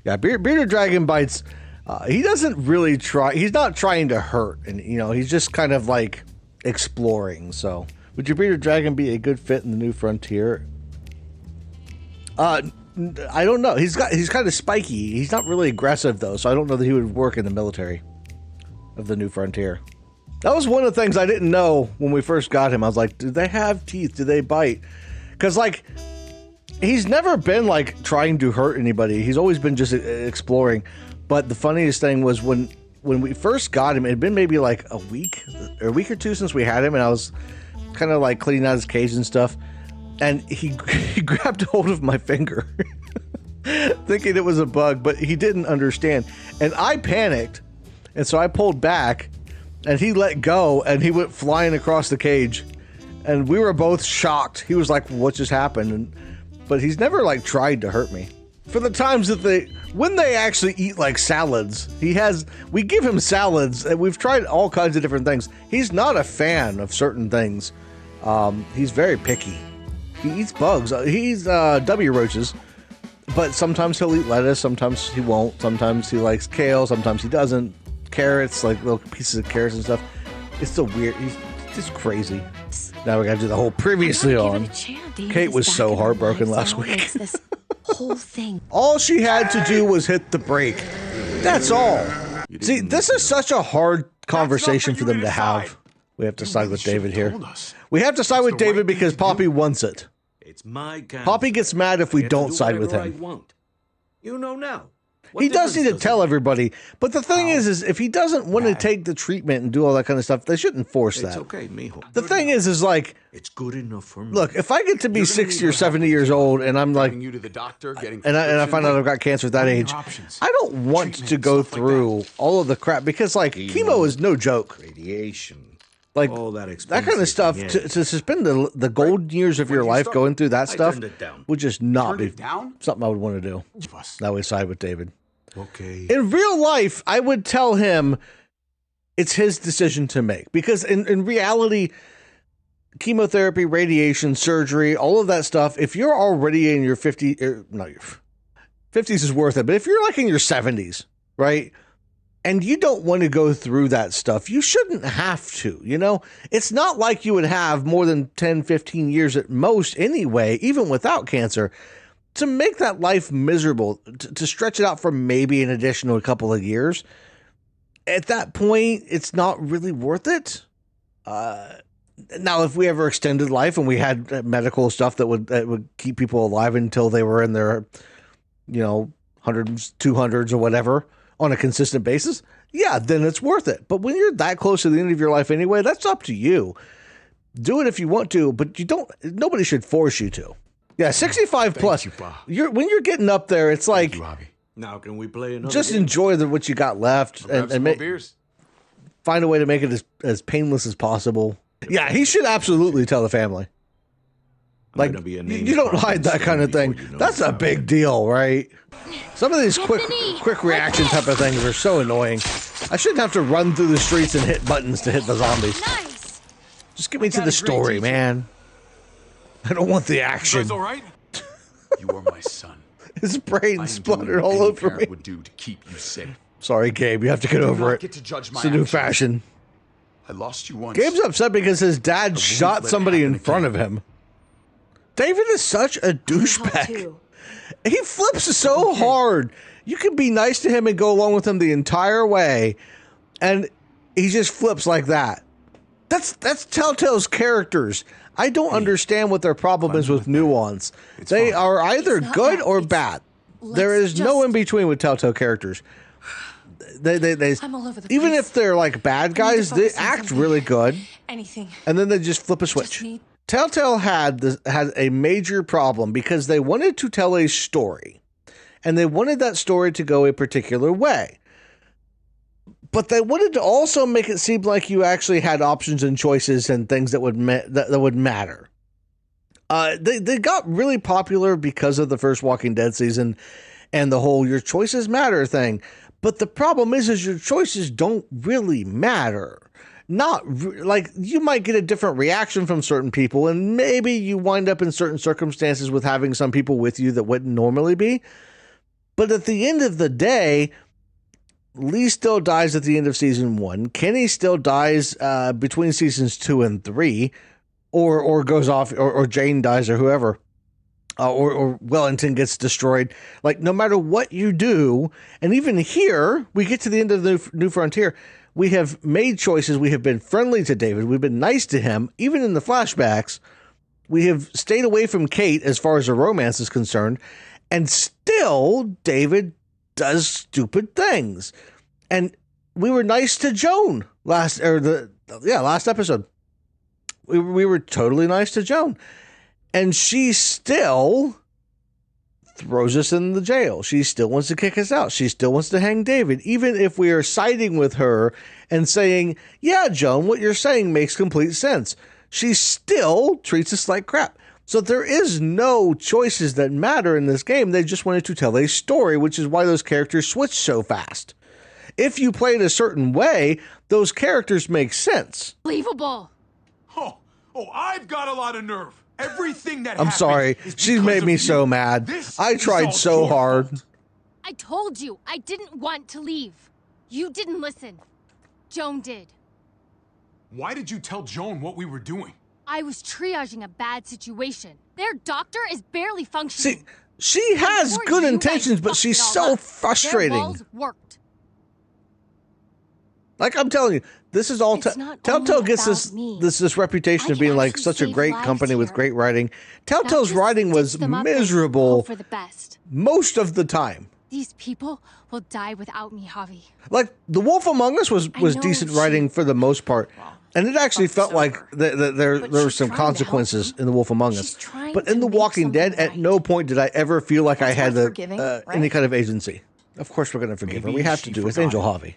Yeah, Bearded Dragon bites. He doesn't really try. He's not trying to hurt, and he's just kind of like exploring. So, would your Bearded Dragon be a good fit in the New Frontier? I don't know. He's kind of spiky. He's not really aggressive though, so I don't know that he would work in the military of the New Frontier. That was one of the things I didn't know when we first got him. I was like, do they have teeth? Do they bite? Because like, he's never been like trying to hurt anybody. He's always been just exploring. But the funniest thing was when we first got him, it had been maybe like a week or two since we had him, and I was kind of like cleaning out his cage and stuff, and he grabbed hold of my finger, thinking it was a bug, but he didn't understand, and I panicked, and so I pulled back, and he let go, and he went flying across the cage, and we were both shocked. He was like, "What just happened?" But he's never like tried to hurt me. For the times that when they actually eat like salads, we give him salads, and we've tried all kinds of different things. He's not a fan of certain things. He's very picky. He eats bugs. He's W roaches, but sometimes he'll eat lettuce, sometimes he won't. Sometimes he likes kale, sometimes he doesn't. Carrots, like little pieces of carrots and stuff. It's so weird. He's just crazy. Now we gotta do the whole previously on. Kate was so heartbroken last week. Whole thing. All she had to do was hit the brake. That's all. See, this is such a hard conversation for them to have. We have to side with David here. We have to side with David because Poppy wants it. It's my Poppy gets mad if we don't side with him. You know now. He does need to tell everybody, but the thing is if he doesn't want to take the treatment and do all that kind of stuff, they shouldn't force that. It's okay, mijo. The thing is like, it's good enough for me. Look, if I get to be 60 or 70 years old and I'm like, you to the doctor, and I find out I've got cancer at that age, I don't want to go through all of the crap because like chemo is no joke. Radiation. Like all that kind of stuff, to spend the golden years of your life going through that stuff would just not be something I would want to do. That way side with David. Okay. In real life, I would tell him it's his decision to make because in reality, chemotherapy, radiation, surgery, all of that stuff, if you're already in your 50s, your 50s is worth it, but if you're like in your 70s, right? And you don't want to go through that stuff, you shouldn't have to, It's not like you would have more than 10, 15 years at most anyway, even without cancer, to make that life miserable, to stretch it out for maybe an additional couple of years. At that point, it's not really worth it. Now, if we ever extended life and we had medical stuff that would keep people alive until they were in their, hundreds, 200s or whatever, on a consistent basis, yeah, then it's worth it. But when you're that close to the end of your life anyway, that's up to you. Do it if you want to, but nobody should force you to. Yeah, 65 plus. When you're getting up there, it's like, now can we play another just game? Enjoy what you got left and find a way to make it as painless as possible. Yeah, he should absolutely tell the family. Like, you don't hide that kind of thing. That's a big deal, right? Some of these quick reaction type of things are so annoying. I shouldn't have to run through the streets and hit buttons to hit the zombies. Nice. Just get me to the story, man. I don't want the action. You guys all right? You are my son. His brain spluttered all over me. Would do to keep you safe. Sorry, Gabe. You have to get over it. Get to judge my it's a new actions. fashion. I lost you once. Gabe's upset because his dad shot somebody in front of him. David is such a douchebag. He flips so hard. You can be nice to him and go along with him the entire way, and he just flips like that. That's Telltale's characters. I don't understand what their problem is with nuance. They are either good or bad. There is no in between with Telltale characters. They I'm all over the even place. if they're like bad guys, they act really good. Anything. And then they just flip a switch. Telltale had a major problem because they wanted to tell a story, and they wanted that story to go a particular way. But they wanted to also make it seem like you actually had options and choices and things that would matter. They got really popular because of the first Walking Dead season and the whole your choices matter thing. But the problem is your choices don't really matter. Like you might get a different reaction from certain people, and maybe you wind up in certain circumstances with having some people with you that wouldn't normally be. But at the end of the day, Lee still dies at the end of season 1. Kenny still dies between seasons 2 and 3, or goes off, or Jane dies, or whoever, or Wellington gets destroyed. Like, no matter what you do, and even here, we get to the end of the New Frontier, we have made choices. We have been friendly to David. We've been nice to him, even in the flashbacks. We have stayed away from Kate as far as the romance is concerned, and still David does stupid things. And we were nice to Joan last episode. We were totally nice to Joan, and she still throws us in the jail. She still wants to kick us out. She still wants to hang David, even if we are siding with her and saying, yeah, Joan, what you're saying makes complete sense. She still treats us like crap. So there is no choices that matter in this game. They just wanted to tell a story, which is why those characters switch so fast. If you play it a certain way, those characters make sense. Unbelievable. Oh, I've got a lot of nerve. Everything that I'm sorry. She's made me so mad. I tried so hard. I told you I didn't want to leave. You didn't listen. Joan did. Why did you tell Joan what we were doing? I was triaging a bad situation. Their doctor is barely functioning. See, she has Before good you guys intentions, but fucked she's it all so up, frustrating. Their walls worked. Like I'm telling you, this is all It's not Telltale only gets about me. this reputation I of being can like actually such a save great lives company with here. great writing. Not Telltale's just writing was stitch them up and miserable hope for the best. most of the time. These people will die without me, Javi. Like The Wolf Among Us was know decent she- writing for the most part. And it actually fucked felt like over. there But were she's some trying to help consequences him. in The Wolf Among She's Us. trying But to in The make Walking Dead, something at no right. point did I ever feel like I That's had worth forgiving, any right? kind of agency. Of course we're going to forgive her. Maybe We have she to do. It's forgot Angel it. Javi.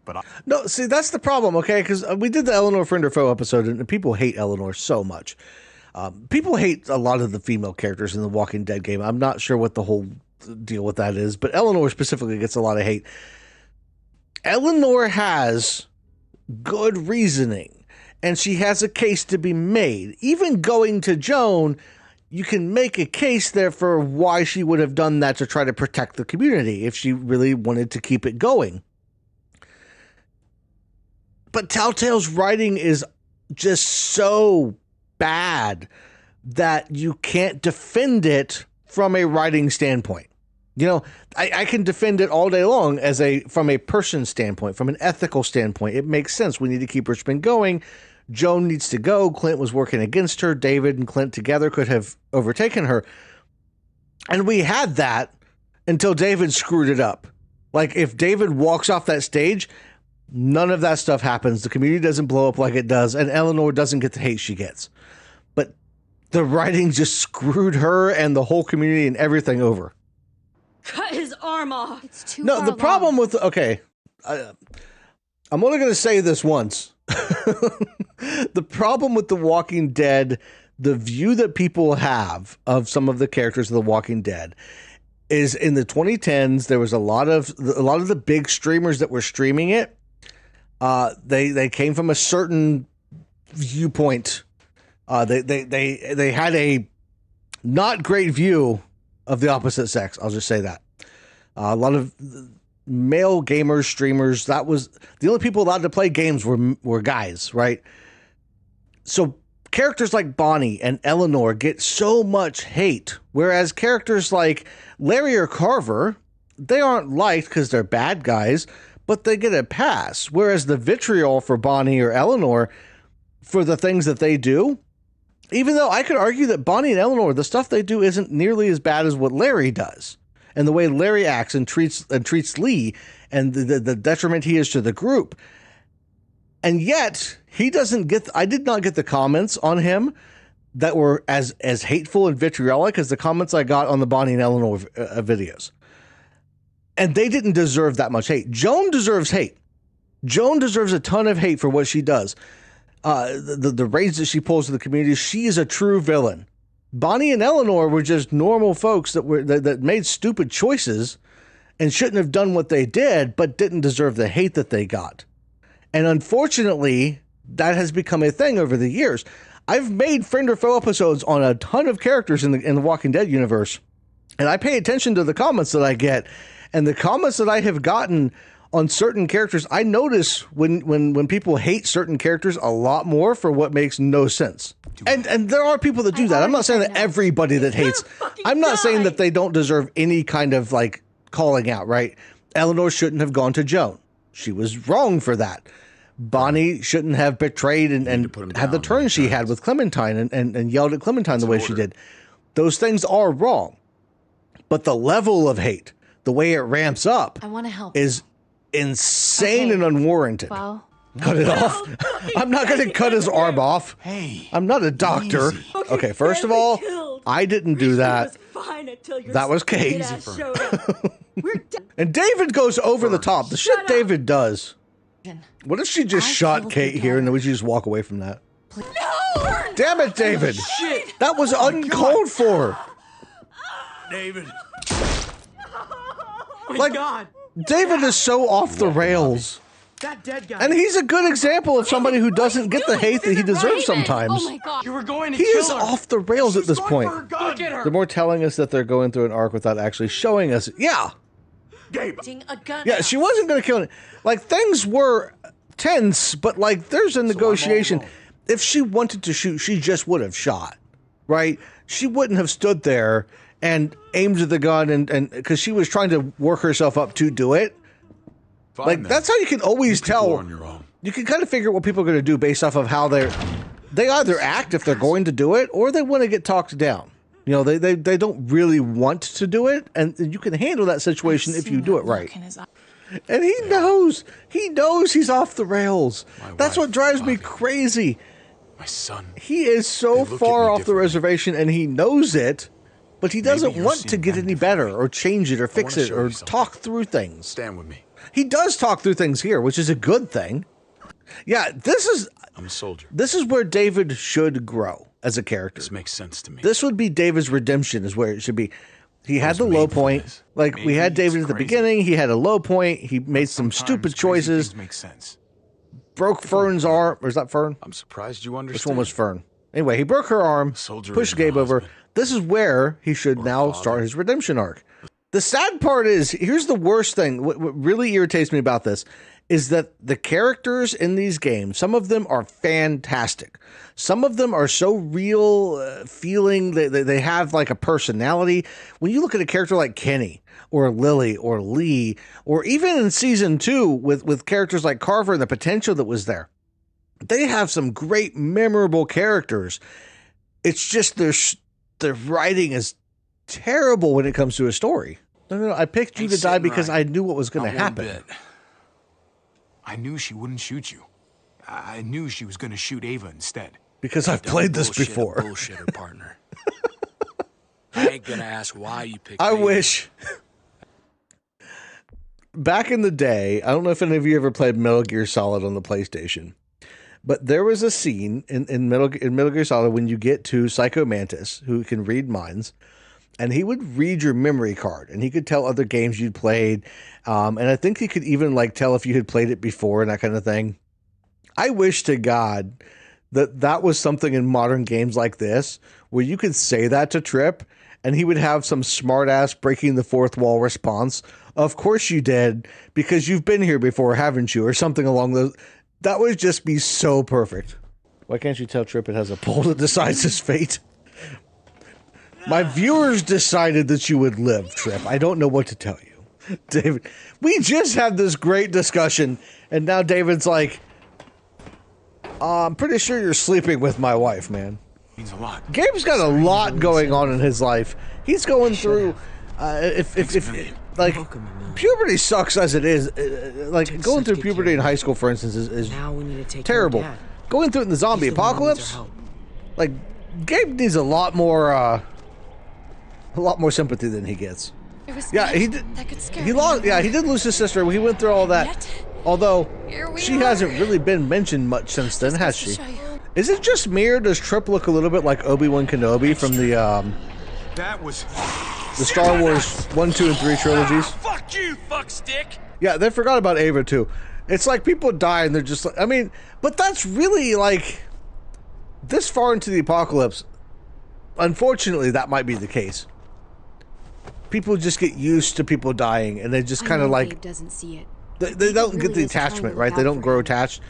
But No, see, that's the problem, okay? Because we did the Eleanor Friend or Foe episode, and people hate Eleanor so much. People hate a lot of the female characters in the Walking Dead game. I'm not sure what the whole deal with that is, but Eleanor specifically gets a lot of hate. Eleanor has good reasoning, and she has a case to be made. Even going to Joan, you can make a case there for why she would have done that to try to protect the community if she really wanted to keep it going. But Telltale's writing is just so bad that you can't defend it from a writing standpoint. You know, I can defend it all day long from a person standpoint, from an ethical standpoint. It makes sense. We need to keep Richmond going. Joan needs to go. Clint was working against her. David and Clint together could have overtaken her. And we had that until David screwed it up. Like, if David walks off that stage, none of that stuff happens. The community doesn't blow up like it does, and Eleanor doesn't get the hate she gets. But the writing just screwed her and the whole community and everything over. Cut his arm off. It's too No, far the problem along. with... Okay, I'm only going to say this once. The problem with The Walking Dead, the view that people have of some of the characters of The Walking Dead, is in the 2010s, there was a lot of the big streamers that were streaming it. They came from a certain viewpoint. They had a not great view of the opposite sex. I'll just say that. A lot of male gamers, streamers, that was the only people allowed to play games were guys, right? So characters like Bonnie and Eleanor get so much hate, whereas characters like Larry or Carver, they aren't liked because they're bad guys, but they get a pass. Whereas the vitriol for Bonnie or Eleanor for the things that they do, even though I could argue that Bonnie and Eleanor, the stuff they do isn't nearly as bad as what Larry does. And the way Larry acts and treats Lee and the detriment he is to the group. And yet he doesn't get, I did not get the comments on him that were as hateful and vitriolic as the comments I got on the Bonnie and Eleanor videos. And they didn't deserve that much hate. Joan deserves hate. Joan deserves a ton of hate for what she does. The raids that she pulls to the community, she is a true villain. Bonnie and Eleanor were just normal folks that made stupid choices and shouldn't have done what they did, but didn't deserve the hate that they got. And unfortunately, that has become a thing over the years. I've made friend or foe episodes on a ton of characters in the Walking Dead universe, And I pay attention to the comments that I get, and the comments that I have gotten on certain characters, I notice when people hate certain characters a lot more for what makes no sense. And there are people that do that. I'm not saying that everybody that hates. I'm not saying that they don't deserve any kind of like calling out, right? Eleanor shouldn't have gone to Joan. She was wrong for that. Bonnie shouldn't have betrayed and had the turn she had with Clementine and yelled at Clementine the way she did. Those things are wrong. But the level of hate, the way it ramps up, I want to help. is insane and unwarranted. Well, Cut it off. I'm not going to cut his arm off. Hey. I'm not a doctor. Easy. Okay, first of all, I didn't do that. That was Kate. And David goes over the top. The shit David does. What if she just shot Kate here and then we just walk away from that? no! Damn it, David. Shit. That was uncalled for. David. Like, David is so off the rails. That dead guy. And he's a good example of somebody who doesn't get the hate that he deserves sometimes. Oh my god. You were going to He kill is her. off the rails at this point. Look at her. They're more telling us that they're going through an arc without actually showing us. Yeah. Gabe. Yeah, she wasn't going to kill him. Like, things were tense, but, like, there's a negotiation. If she wanted to shoot, she just would have shot, right? She wouldn't have stood there and aimed the gun and because she was trying to work herself up to do it. Fine, Like, then. that's how you can always Go tell. on your own. You can kind of figure out what people are going to do based off of how they either act if they're going to do it, or they want to get talked down. You know, they don't really want to do it, and you can handle that situation if you do it right. And he knows he's off the rails. That's wife, what drives me Bobby. crazy. My son. He is so They look at far me off the differently. reservation, and he knows it, but he doesn't you're want to seeing get them any better differently. or change it or fix wanna it show or you something. talk through things. Stand with me. He does talk through things here, which is a good thing. Yeah, I'm a soldier. this is where David should grow as a character. This makes sense to me. This would be David's redemption is where it should be. He had the was low made for point. this. Like, we Maybe had it's David at the crazy. beginning. He had a low point. He made some stupid choices. Make sense. Broke Fern's arm. Or is that Fern? I'm surprised you understand. Which one was Fern? Anyway, he broke her arm, soldier pushed and a Gabe over. husband. This is where he should Or a now father. start his redemption arc. The sad part is, here's the worst thing. What really irritates me about this is that the characters in these games, some of them are fantastic. Some of them are so real feeling, they have like a personality. When you look at a character like Kenny or Lily or Lee, or even in season 2 with characters like Carver and the potential that was there, they have some great, memorable characters. It's just their writing is terrible when it comes to a story. No, I picked you Ain't to die sitting because right. I knew what was going Not to one happen. bit. I knew she wouldn't shoot you. I knew she was going to shoot Ava instead. Because I've played this Bullshit, before. Bullshitter, partner. I ain't gonna ask why you picked I Ava. wish. Back in the day, I don't know if any of you ever played Metal Gear Solid on the PlayStation, but there was a scene in Metal Gear Solid when you get to Psycho Mantis, who can read minds, and he would read your memory card, and he could tell other games you'd played, and I think he could even like tell if you had played it before and that kind of thing. I wish to God that was something in modern games like this, where you could say that to Trip, and he would have some smart-ass breaking the fourth wall response. Of course you did, because you've been here before, haven't you? Or something along those. That would just be so perfect. Why can't you tell Trip it has a pole that decides his fate? My viewers decided that you would live, Trip. I don't know what to tell you. David, we just had this great discussion, and now David's like, I'm pretty sure you're sleeping with my wife, man. Means a lot. Gabe's got a lot going on in his life. He's going through, if like, puberty sucks as it is. Like, going through puberty in high school, for instance, is Now we need to take terrible. care of Dad. Going through it in the zombie He's the one who needs apocalypse, our help. like, Gabe needs a lot more sympathy than he gets. It was Yeah, me. he did. That could scare He me. lost. Yeah, he did lose his sister. He went through all that. Yet, Although here we she are. hasn't really been mentioned much since then, has Just she? to show you. Is it just me, or does Trip look a little bit like Obi-Wan Kenobi from the That was. Star Wars 1, 2, and 3 trilogies? Fuck you, fuckstick! Yeah, they forgot about Ava too. It's like people die and they're just like, I mean, but that's really like this far into the apocalypse. Unfortunately, that might be the case. people just get used to people dying, and they just kind of like Gabe doesn't see it. they don't get the attachment, right? They don't grow attached.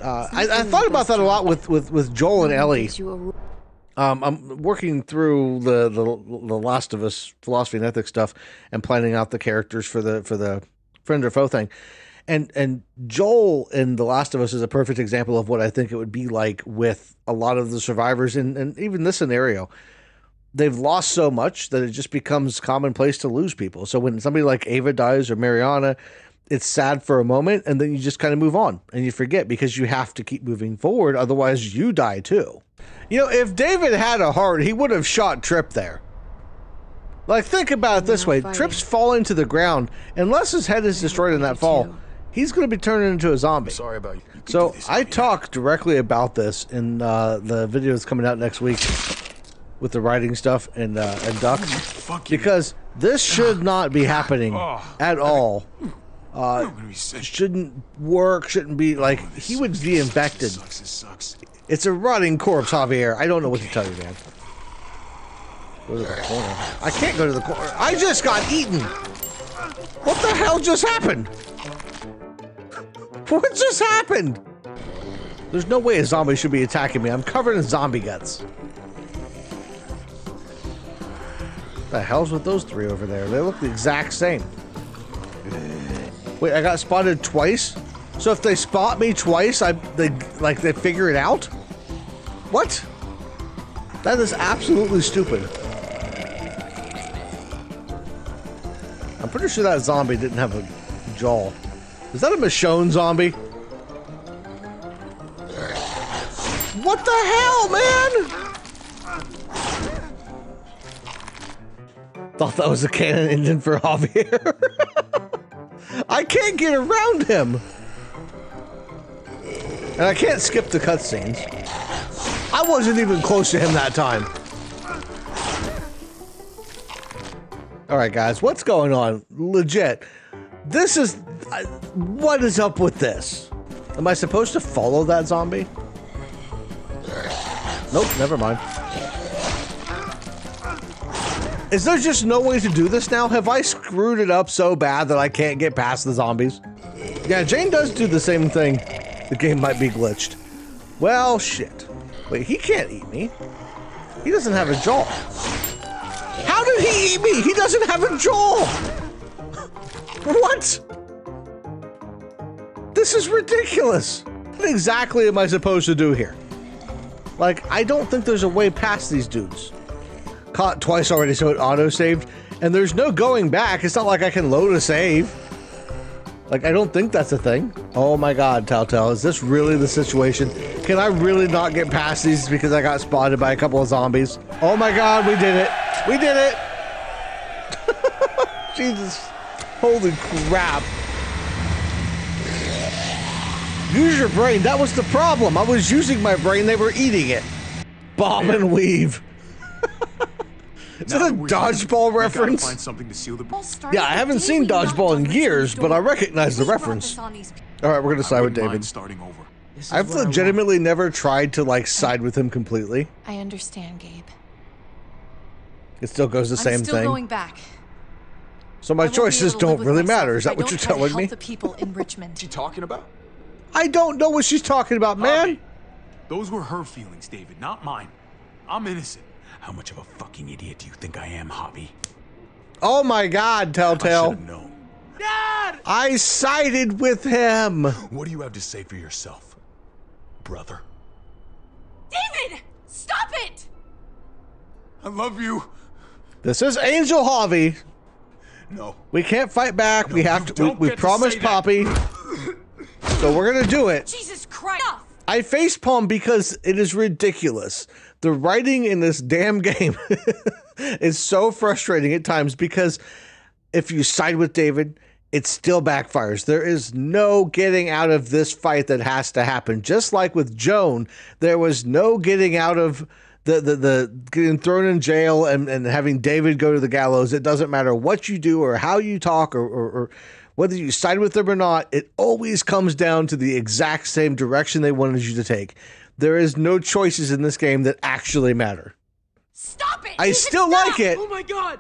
I thought about that a lot with Joel and Ellie. I'm working through the Last of Us philosophy and ethics stuff and planning out the characters for the friend or foe thing. And Joel in The Last of Us is a perfect example of what I think it would be like with a lot of the survivors and even this scenario. They've lost so much that it just becomes commonplace to lose people. So when somebody like Ava dies or Mariana, it's sad for a moment, and then you just kind of move on and you forget because you have to keep moving forward. Otherwise, you die too. You know, if David had a heart, he would have shot Tripp there. Like, think about it this way. Tripp's falling to the ground. Unless his head is destroyed in that fall, he's going to be turning into a zombie. Sorry about you. So I talk directly about this in the video that's coming out next week with the writing stuff and Duck. Because this should not be happening at all. Shouldn't work, shouldn't be, like, he would be infected. It's a rotting corpse, Javier. I don't know what to tell you, man. Go to the corner. I can't go to the corner. I just got eaten. What the hell just happened? What just happened? There's no way a zombie should be attacking me. I'm covered in zombie guts. What the hell's with those three over there? They look the exact same. Wait, I got spotted twice? So if they spot me twice, they figure it out? What? That is absolutely stupid. I'm pretty sure that zombie didn't have a jaw. Is that a Michonne zombie? What the hell, man? Thought that was a canon engine for Javier. I can't get around him. And I can't skip the cutscenes. I wasn't even close to him that time. Alright guys, what's going on? Legit. This is... what is up with this? Am I supposed to follow that zombie? Nope, never mind. Is there just no way to do this now? Have I screwed it up so bad that I can't get past the zombies? Yeah, Jane does do the same thing. The game might be glitched. Well, shit. Wait, he can't eat me. He doesn't have a jaw. How did he eat me? He doesn't have a jaw. What? This is ridiculous. What exactly am I supposed to do here? Like, I don't think there's a way past these dudes. Caught twice already, so it auto-saved. And there's no going back. It's not like I can load a save. Like, I don't think that's a thing. Oh my god, Telltale, is this really the situation? Can I really not get past these because I got spotted by a couple of zombies? Oh my god, we did it. We did it. Jesus. Holy crap. Use your brain. That was the problem. I was using my brain. They were eating it. Bomb and weave. Is that a dodgeball reference? Find something to seal the... Yeah, I haven't seen dodgeball in years, but I recognize the reference. All right, we're gonna side with David. Starting over. I've legitimately never tried to like side with him completely. I understand, Gabe. It still goes the same I'm still thing. Going back. So my choices don't really matter. Is that what you're telling me? The people in Richmond. What's she talking about? I don't know what she's talking about, man. Those were her feelings, David, not mine. I'm innocent. How much of a fucking idiot do you think I am, Hobby? Oh my god, I Telltale. should have known. Dad! I sided with him. What do you have to say for yourself, brother? David! Stop it! I love you. This is Angel Javi. No. We can't fight back. We have to. We promised Poppy. So we're gonna do it. Jesus Christ! I facepalm because it is ridiculous. The writing in this damn game is so frustrating at times because if you side with David, it still backfires. There is no getting out of this fight that has to happen. Just like with Joan, there was no getting out of the getting thrown in jail and having David go to the gallows. It doesn't matter what you do or how you talk or whether you side with them or not, it always comes down to the exact same direction they wanted you to take. There is no choices in this game that actually matter. Stop it! I still like it. Oh my god!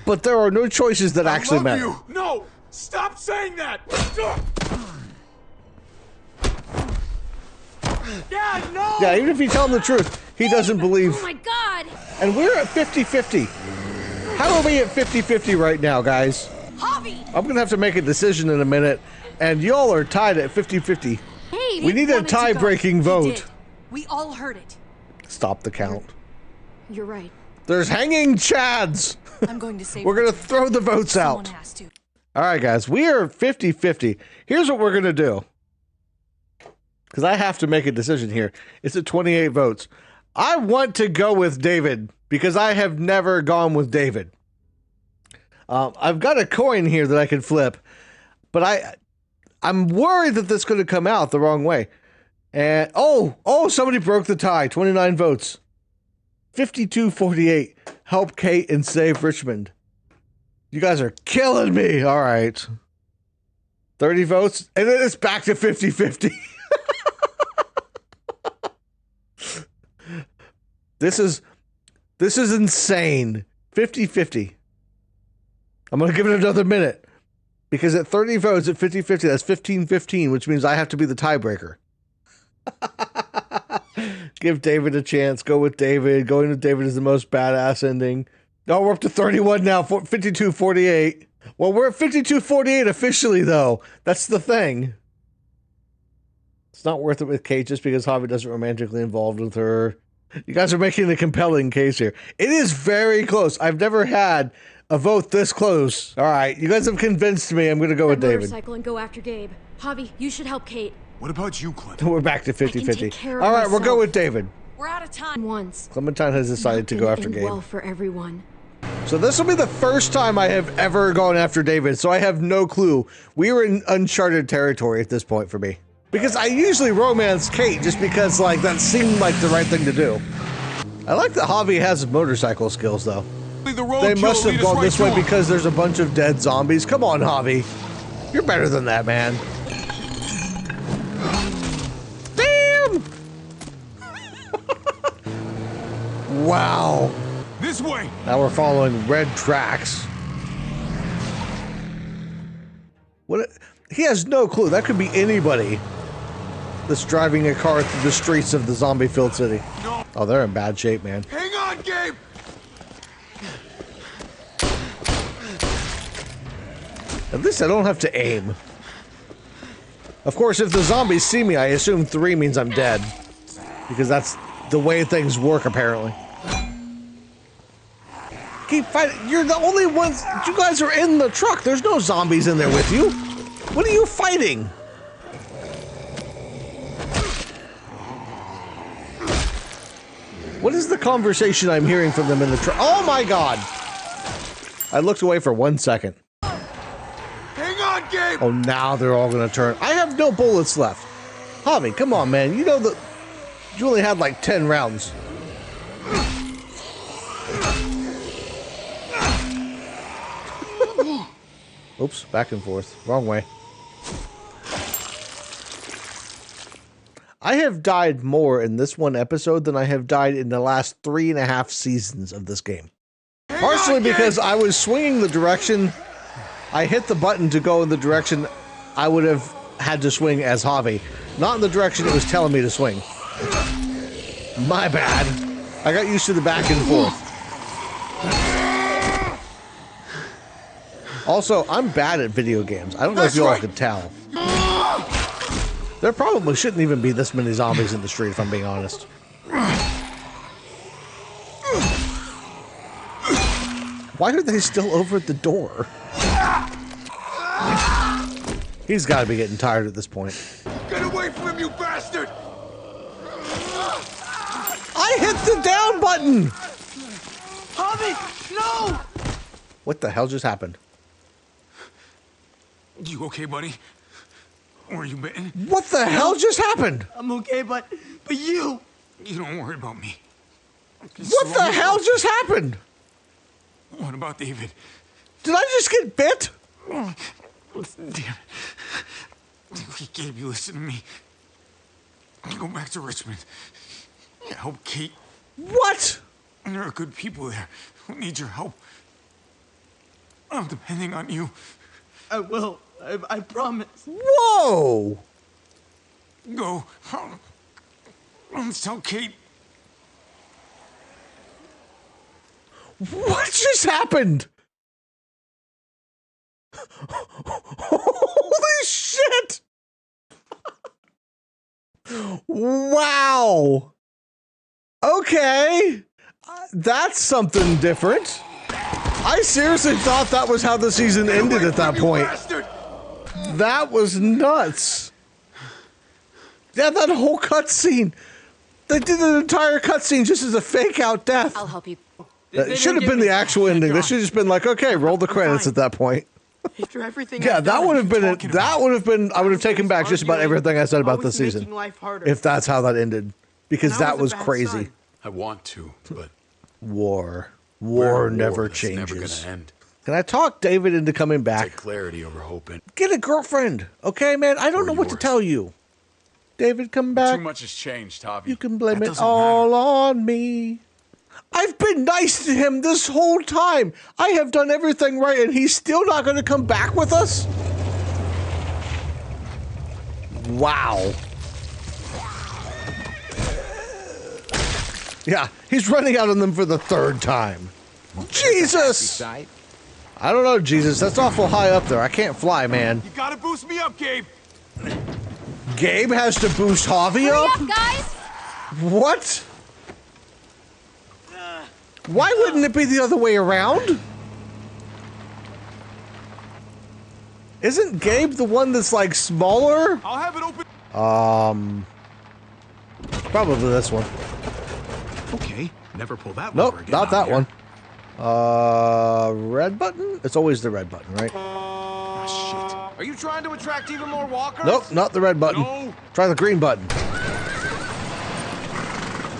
but there are no choices that actually I love matter. you. No, stop saying that. Dad, no. Yeah, even if you tell him the truth, he doesn't believe. Oh my god! And we're at 50-50. How are we at 50-50 right now, guys? Javi! I'm going to have to make a decision in a minute, and y'all are tied at 50-50. Hey, We need a tie-breaking vote. We all heard it. Stop the count. You're right. There's hanging chads. I'm going to save We're going to throw the votes Someone out. has to. All right, guys, we are 50-50. Here's what we're going to do. Because I have to make a decision here. It's at 28 votes. I want to go with David because I have never gone with David. I've got a coin here that I can flip, but I'm worried that this is going to come out the wrong way. And somebody broke the tie. 29 votes. 52-48. Help Kate and save Richmond. You guys are killing me. All right. 30 votes, and then it's back to 50-50. This is insane. 50-50. I'm going to give it another minute. Because at 30 votes, at 50-50, that's 15-15, which means I have to be the tiebreaker. Give David a chance. Go with David. Going with David is the most badass ending. No, we're up to 31 now. 52-48. Well, we're at 52-48 officially, though. That's the thing. It's not worth it with Kate just because Javi doesn't romantically involved with her. You guys are making a compelling case here. It is very close. I've never had a vote this close. All right, you guys have convinced me. I'm going to go with David. Motorcycle and go after Gabe. Javi, you should help Kate. What about you, Clint? We're back to 50-50. take care of All right, we'll go myself. with David. We're out of time. Once. Clementine has decided to go after Gabe. Well for everyone. So this will be the first time I have ever gone after David, so I have no clue. We are in uncharted territory at this point for me. Because I usually romance Kate just because, like, that seemed like the right thing to do. I like that Javi has motorcycle skills, though. They must have gone this way because there's a bunch of dead zombies. Come on, Javi. You're better than that, man. Damn! Wow. This way. Now we're following red tracks. What? He has no clue. That could be anybody that's driving a car through the streets of the zombie-filled city. No. Oh, they're in bad shape, man. Hang on, Gabe. At least I don't have to aim. Of course, if the zombies see me, I assume 3 means I'm dead. Because that's the way things work, apparently. Keep fighting. You're the only ones. You guys are in the truck. There's no zombies in there with you. What are you fighting? What is the conversation I'm hearing from them in the truck? Oh my god! I looked away for 1 second. Hang on, Gabe. Oh, now they're all gonna turn. I have no bullets left. Javi, come on, man. You know that you only had like 10 rounds. Oops, back and forth. Wrong way. I have died more in this one episode than I have died in the last 3.5 seasons of this game. Partially because I was swinging the direction. I hit the button to go in the direction I would have had to swing as Javi. Not in the direction it was telling me to swing. My bad. I got used to the back and forth. Also, I'm bad at video games. I don't know if you all could tell. There probably shouldn't even be this many zombies in the street, if I'm being honest. Why are they still over at the door? He's got to be getting tired at this point. Get away from him, you bastard! I hit the down button! Javi, no! What the hell just happened? You okay, buddy? Were you bitten? What the hell just happened? I'm okay, but you. You don't worry about me. What the hell just happened? What about David? Did I just get bit? Damn it. Gabe, you listen to me. Go back to Richmond. Help Kate. What? There are good people there who need your help. I'm depending on you. I will. I promise. Whoa! Go. Tell Kate. What just happened? Holy shit! Wow. Okay. That's something different. I seriously thought that was how the season ended at that point. That was nuts. Yeah, that whole cutscene. They did an entire cutscene just as a fake out death. I'll help you. It should have been the actual ending. They should have just been like, okay, roll the credits at that point. After everything Yeah, I've that done, would have been it. talking That about? would have been. I would have taken back just about everything I said about the always making season life harder. if that's how that ended, because And I that was a bad crazy. son. I want to, but War we're at a never that's never changes. gonna end. Can I talk David into coming Take back? clarity over hoping. Get a girlfriend, okay, man. I don't know what to yours. tell you. David, come Too back. much has changed, Javi. You can blame That it doesn't all on me. I've been nice to him this whole time. I have done everything right, and he's still not going to come back with us? Wow. Yeah, he's running out on them for the third time. Jesus! I don't know, Jesus. That's awful high up there. I can't fly, man. You gotta boost me up, Gabe. Gabe has to boost Javi Hurry up? up, guys! What? Why wouldn't it be the other way around? Isn't Gabe the one that's like smaller? I'll have it open. Probably this one. Okay, never pull that Nope, lever again, not that Javier. one. Red button? It's always the red button, right? Oh, Are you trying to attract even more walkers? Nope, not the red button. No. Try the green button.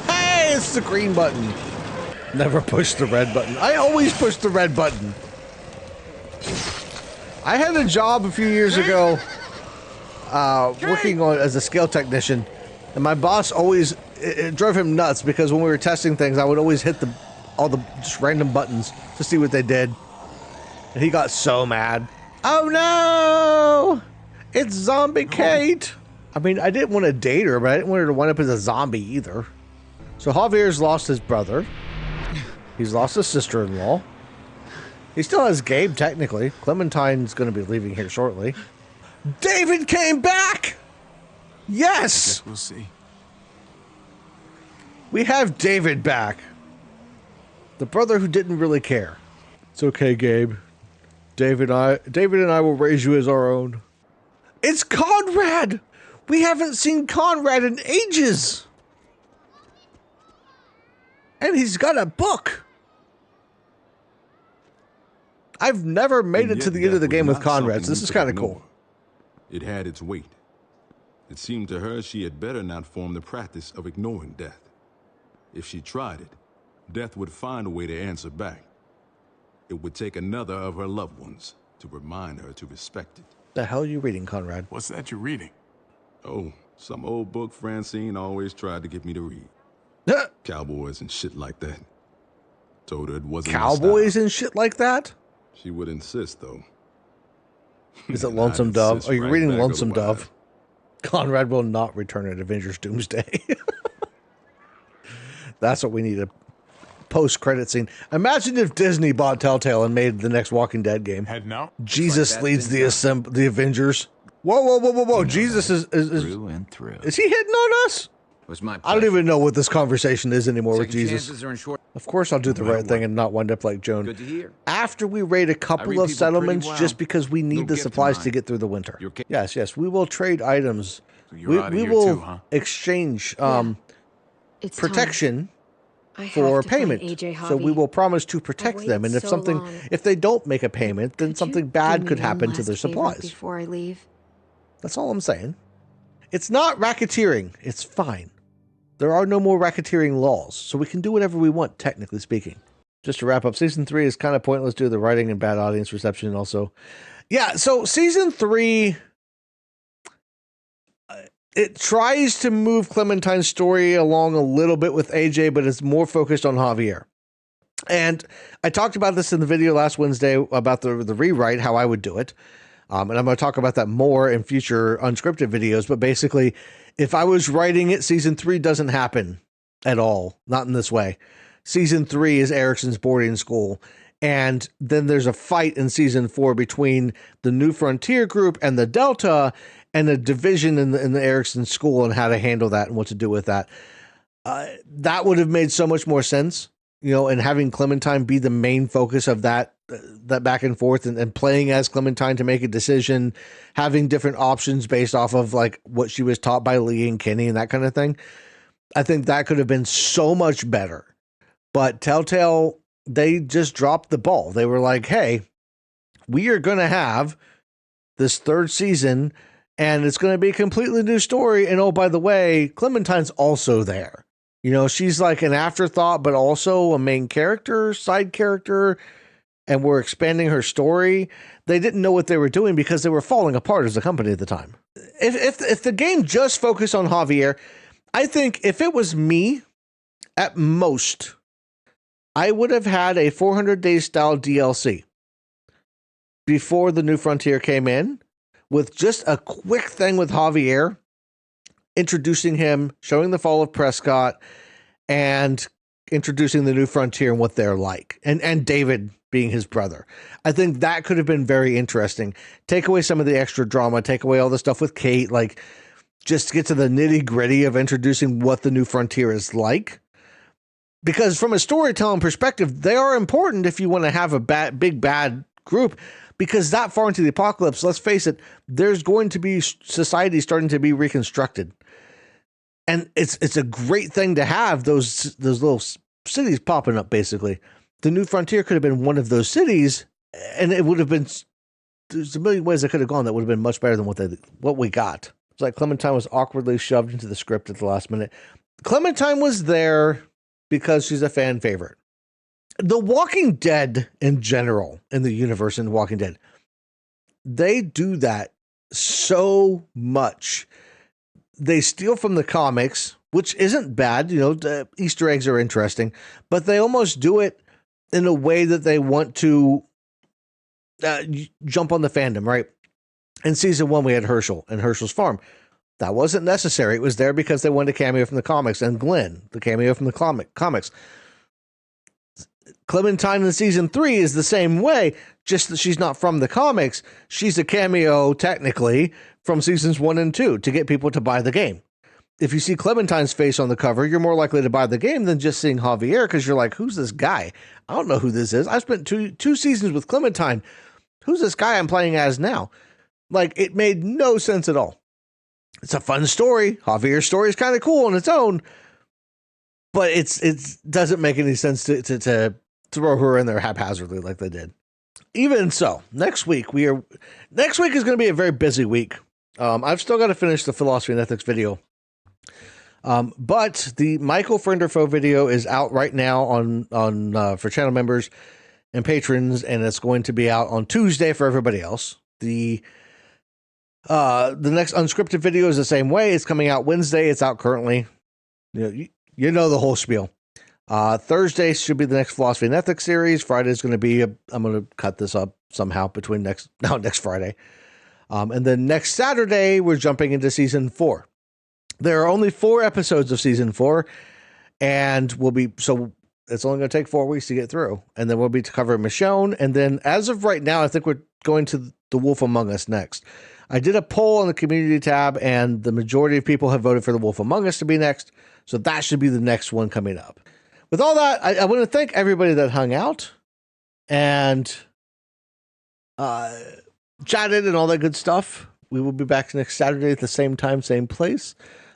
Hey, it's the green button. Never push the red button. I always push the red button. I had a job a few years ago working on as a scale technician, and my boss always it drove him nuts because when we were testing things, I would always hit all the just random buttons to see what they did, and he got so mad. Oh no! It's Zombie Kate. I mean, I didn't want to date her, but I didn't want her to wind up as a zombie either. So Javier's lost his brother. He's lost his sister-in-law. He still has Gabe, technically. Clementine's going to be leaving here shortly. David came back! Yes! We'll see. We have David back. The brother who didn't really care. It's okay, Gabe. David and I will raise you as our own. It's Conrad! We haven't seen Conrad in ages! And he's got a book! I've never made it to the end of the game with Conrad, so this is kind of cool. It had its weight. It seemed to her she had better not form the practice of ignoring death. If she tried it, death would find a way to answer back. It would take another of her loved ones to remind her to respect it. The hell are you reading, Conrad? What's that you're reading? Oh, some old book Francine always tried to get me to read. Cowboys and shit like that. Told her it wasn't my Cowboys style. and shit like that? She would insist, though. Is it And Lonesome I'd Dove? insist Are you right reading back Lonesome otherwise. Dove? Conrad will not return at Avengers Doomsday. That's what we need, a post-credit scene. Imagine if Disney bought Telltale and made the next Walking Dead game. Heading out? Jesus leads the Avengers. Whoa, whoa, whoa, whoa, whoa. Jesus is Through and through. is he hitting on us? Was my I don't even know what this conversation is anymore with Second Jesus. chances are in short. Of course I'll do the right thing and not wind up like Joan. Good to hear. After we raid a couple read of people settlements pretty well. just because we need Little the gift of supplies to mine. get through the winter. Your ca- Yes, we will trade items. So you're outta We here will too, huh? exchange It's protection time. I for have to find payment. AJ So we Hobby. will promise to protect I've them, and waited if so something, long. if they don't make a payment, then Could you something do bad me could one happen to their last favor supplies. before I leave. That's all I'm saying. It's not racketeering. It's fine. There are no more racketeering laws, so we can do whatever we want, technically speaking. Just to wrap up, season 3 is kind of pointless due to the writing and bad audience reception. Also, yeah. So season 3, it tries to move Clementine's story along a little bit with AJ, but it's more focused on Javier. And I talked about this in the video last Wednesday about the rewrite, how I would do it. And I'm going to talk about that more in future unscripted videos. But basically, if I was writing it, season 3 doesn't happen at all. Not in this way. Season 3 is Ericsson's boarding school. And then there's a fight in season 4 between the New Frontier group and the Delta and the division in the Erickson school and how to handle that and what to do with that. That would have made so much more sense, you know, and having Clementine be the main focus of that back and forth and playing as Clementine to make a decision, having different options based off of like what she was taught by Lee and Kenny and that kind of thing. I think that could have been so much better. But Telltale, they just dropped the ball. They were like, hey, we are going to have this 3rd season and it's going to be a completely new story. And oh, by the way, Clementine's also there. You know, she's like an afterthought, but also a main character, side character, and we're expanding her story. They didn't know what they were doing because they were falling apart as a company at the time. If the game just focused on Javier, I think if it was me, at most, I would have had a 400 Days style DLC before the New Frontier came in with just a quick thing with Javier, introducing him, showing the fall of Prescott, and introducing the New Frontier and what they're like, and David being his brother. I think that could have been very interesting. Take away some of the extra drama, take away all the stuff with Kate, like just get to the nitty gritty of introducing what the New Frontier is like. Because from a storytelling perspective, they are important if you want to have a big bad group. Because that far into the apocalypse, let's face it, there's going to be society starting to be reconstructed. And it's a great thing to have those little cities popping up, basically. The New Frontier could have been one of those cities, and it would have been, there's a million ways it could have gone that would have been much better than what we got. It's like Clementine was awkwardly shoved into the script at the last minute. Clementine was there because she's a fan favorite. The Walking Dead in general, in the universe in The Walking Dead, they do that so much. They steal from the comics, which isn't bad. You know, the Easter eggs are interesting, but they almost do it in a way that they want to jump on the fandom, right? In season 1, we had Herschel and Herschel's farm. That wasn't necessary. It was there because they wanted a cameo from the comics, and Glenn, the cameo from the comics. Clementine in season 3 is the same way, just that she's not from the comics. She's a cameo, technically, from seasons 1 and 2 to get people to buy the game. If you see Clementine's face on the cover, you're more likely to buy the game than just seeing Javier, because you're like, who's this guy? I don't know who this is. I spent two seasons with Clementine. Who's this guy I'm playing as now? Like, it made no sense at all. It's a fun story. Javier's story is kind of cool on its own, but it doesn't make any sense to throw her in there haphazardly like they did. Even so, next week is going to be a very busy week. I've still got to finish the philosophy and ethics video. But the Michael Frinderfo video is out right now on for channel members and patrons, and it's going to be out on Tuesday for everybody else. The next unscripted video is the same way. It's coming out Wednesday. It's out currently. You know the whole spiel. Thursday should be the next philosophy and ethics series. Friday is going to be I'm going to cut this up somehow between next Friday. And then next Saturday, we're jumping into season 4. There are only 4 episodes of season 4, and so it's only going to take 4 weeks to get through. And then we'll be covering Michonne. And then as of right now, I think we're going to The Wolf Among Us next. I did a poll on the community tab, and the majority of people have voted for The Wolf Among Us to be next. So that should be the next one coming up. With all that, I want to thank everybody that hung out and chatted and all that good stuff. We will be back next Saturday at the same time, same place.